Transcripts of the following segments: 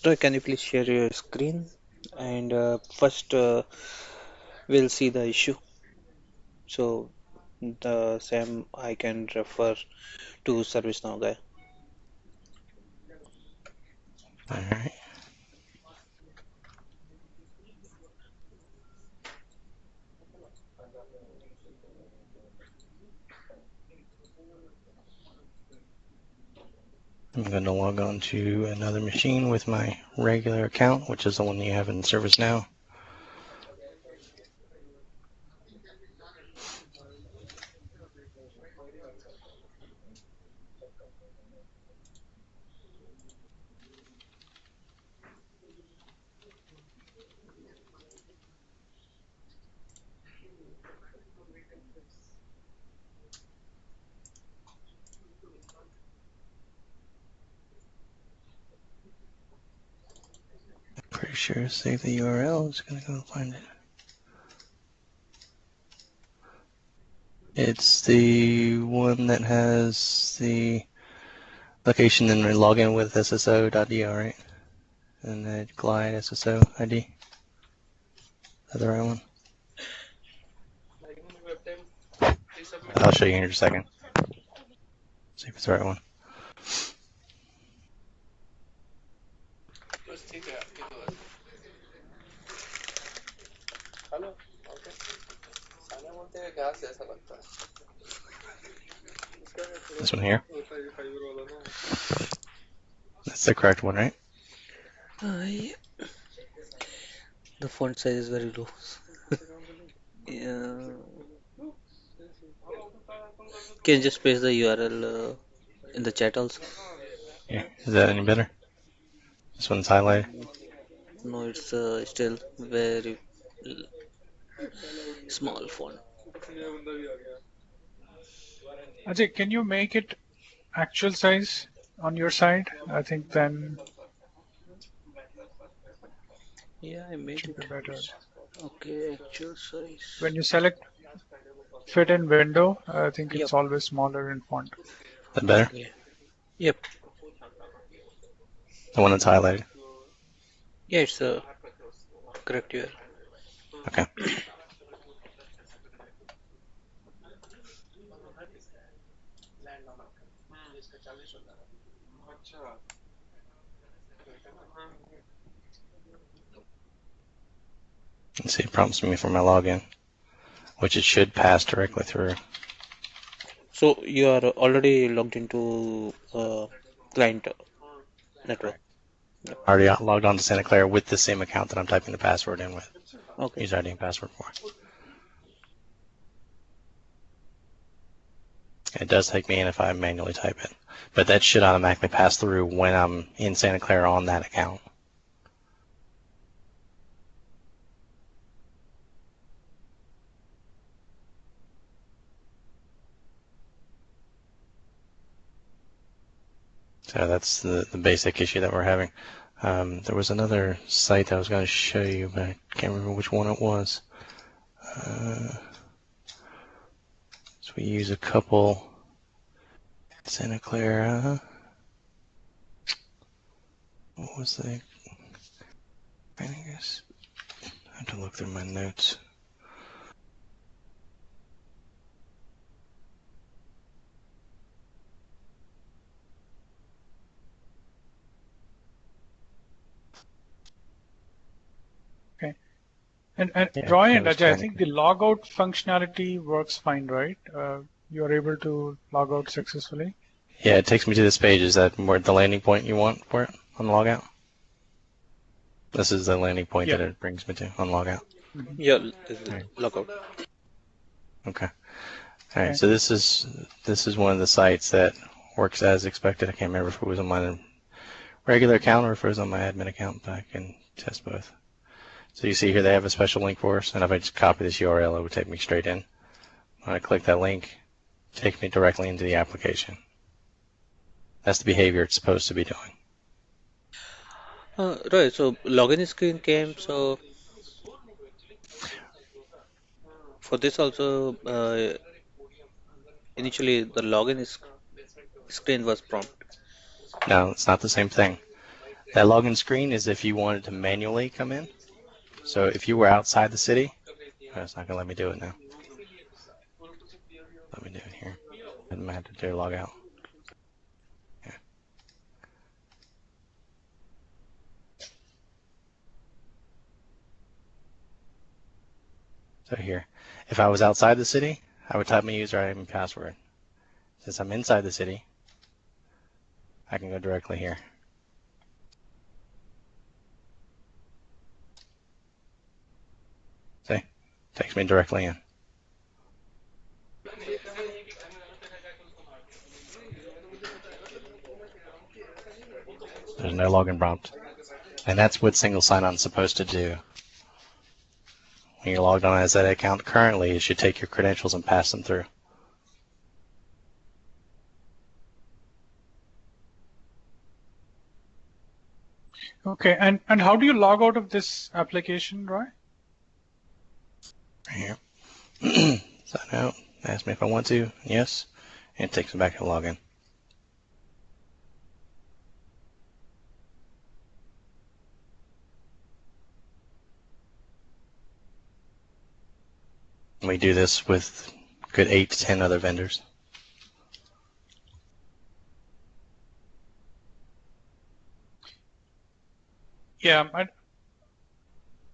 Roy, can you please share your screen? And first, we'll see the issue. So the same I can refer to ServiceNow guy. All right. I'm going to log on to another machine with my regular account, which is the one you have in ServiceNow. Pretty sure save the URL. It's going to go find it. It's the one that has the location and login with sso.dl, right? And the glide SSO ID. Is that the right one? I'll show you in just a second. See if it's the right one. This one here. That's the correct one, right? Yeah. The font size is very low. Yeah. Can you just paste the URL in the chat also? Yeah. Is that any better? This one's highlighted. No, it's still very l- small font. Ajay, can you make it actual size on your side? I think then Yeah, I it made should be it. better. Okay, actual size. When you select fit in window, I think Yep. it's always smaller in font. Is that better? Okay. Yep. The one that's highlighted. Yeah, it's correct URL. Okay. Let's see, it prompts me for my login, which it should pass directly through. So you are already logged into client network. Correct. I already logged on to Santa Clara with the same account that I'm typing the password in with. Okay. User ID and password for. It does take me in if I manually type it, but that should automatically pass through when I'm in Santa Clara on that account. So that's the basic issue that we're having. There was another site that I was going to show you, but I can't remember which one it was. So we use a couple. Santa Clara. What was the? I guess I have to look through my notes. Okay. And Yeah, Roy it and was Ajay, I kind of. think the logout functionality works fine, right? You are able to log out successfully. Yeah, it takes me to this page. Is that where the landing point you want for it on logout? This is the landing point Yeah. that it brings me to on logout. Mhm. Yeah, this is Right. logout. Okay. All right. Okay. So this is one of the sites that works as expected. I can't remember if it was on my regular account or if it was on my admin account, but I can test both. So you see here they have a special link for us, and if I just copy this URL, it would take me straight in. When I click that link, it takes me directly into the application. That's the behavior it's supposed to be doing. Right, so login screen came. So for this also, initially the login screen was prompt. No, it's not the same thing. That login screen is if you wanted to manually come in. So if you were outside the city, oh, it's not going to let me do it now. Let me do it here. I'm going to have to do log out. Yeah. So here, if I was outside the city, I would type my user ID and password. Since I'm inside the city, I can go directly here. See, takes me directly in. There's no login prompt. And that's what single sign-on is supposed to do. When you're logged on as that account currently, it should take your credentials and pass them through. Okay, and how do you log out of this application, Roy? Right here. Sign out. Ask me if I want to. Yes. And it takes me back to login. We do this with a good 8 to 10 other vendors. Yeah,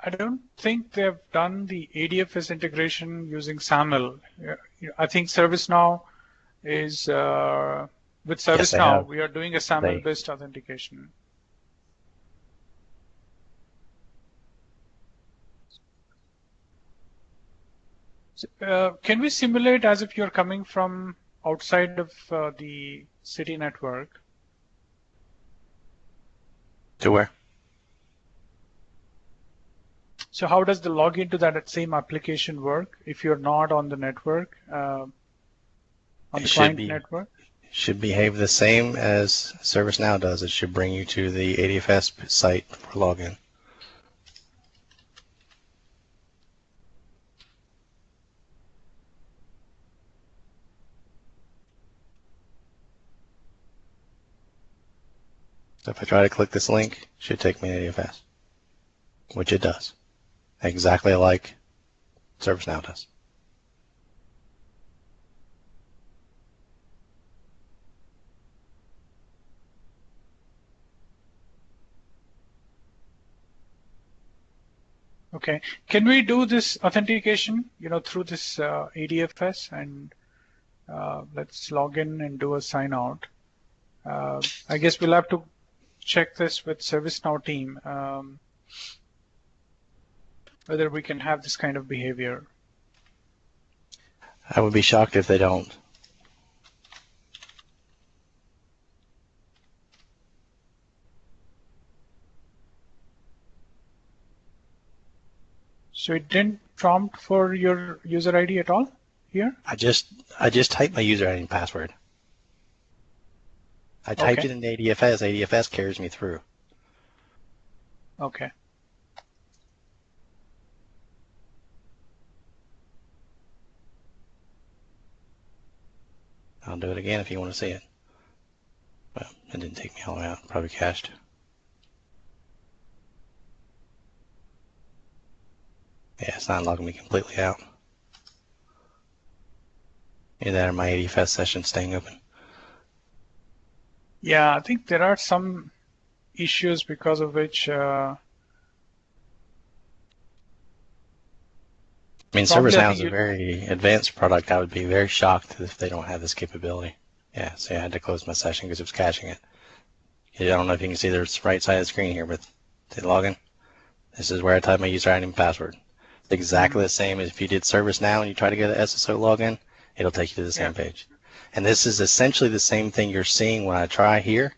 I don't think they've done the ADFS integration using SAML. I think ServiceNow is with Yes, they ServiceNow have. we are doing a SAML-based authentication. Can we simulate as if you're coming from outside of the city network? To where? So how does the login to that same application work if you're not on the network, on the client network? Should behave the same as ServiceNow does. It should bring you to the ADFS site for login. So if I try to click this link, it should take me to ADFS, which it does, exactly like ServiceNow does. Okay, can we do this authentication, through this ADFS, and let's log in and do a sign out. I guess we'll have to check this with ServiceNow team, whether we can have this kind of behavior. I would be shocked if they don't. So it didn't prompt for your user ID at all here? I just typed my user ID and password. I typed it in ADFS. ADFS carries me through. Okay. I'll do it again if you want to see it. Well, it didn't take me all the way out. Probably cached. Yeah, it's not logging me completely out. Either that or my ADFS session staying open. Yeah, I think there are some issues because of which. I mean, ServiceNow is a very advanced product. I would be very shocked if they don't have this capability. Yeah, so I had to close my session because it was caching it. I don't know if you can see the right side of the screen here, but the login. This is where I type my user ID and password. It's exactly the same as if you did ServiceNow and you try to get an SSO login, it'll take you to the same page. And this is essentially the same thing you're seeing when I try here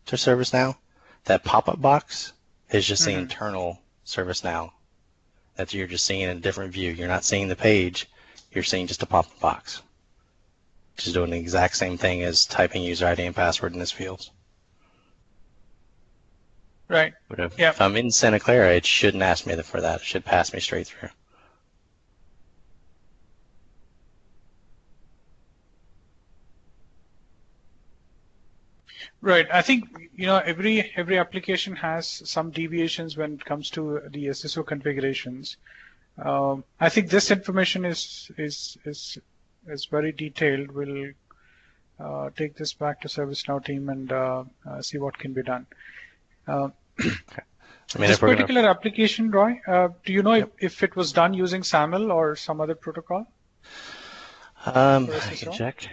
to ServiceNow. That pop-up box is just the internal ServiceNow that you're just seeing in a different view. You're not seeing the page, you're seeing just a pop-up box. Which is doing the exact same thing as typing user ID and password in this field. Right. But if I'm in Santa Clara, it shouldn't ask me for that. It should pass me straight through. Right. I think every application has some deviations when it comes to the SSO configurations. I think this information is very detailed. We'll take this back to ServiceNow team and see what can be done. I mean, This if we're gonna, particular application, Roy, do you know Yep. if it was done using SAML or some other protocol for I can SSO? check.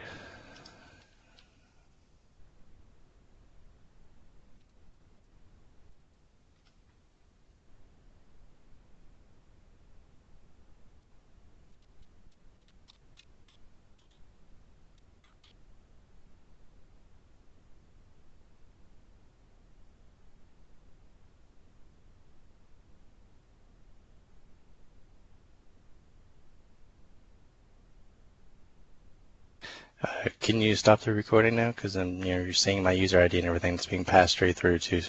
Can you stop the recording now? Because I'm, you're seeing my user ID and everything that's being passed straight through to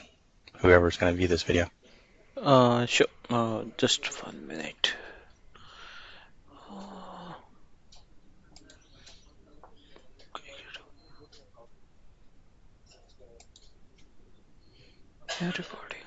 whoever's going to view this video. Sure. Just 1 minute. Yeah, recording.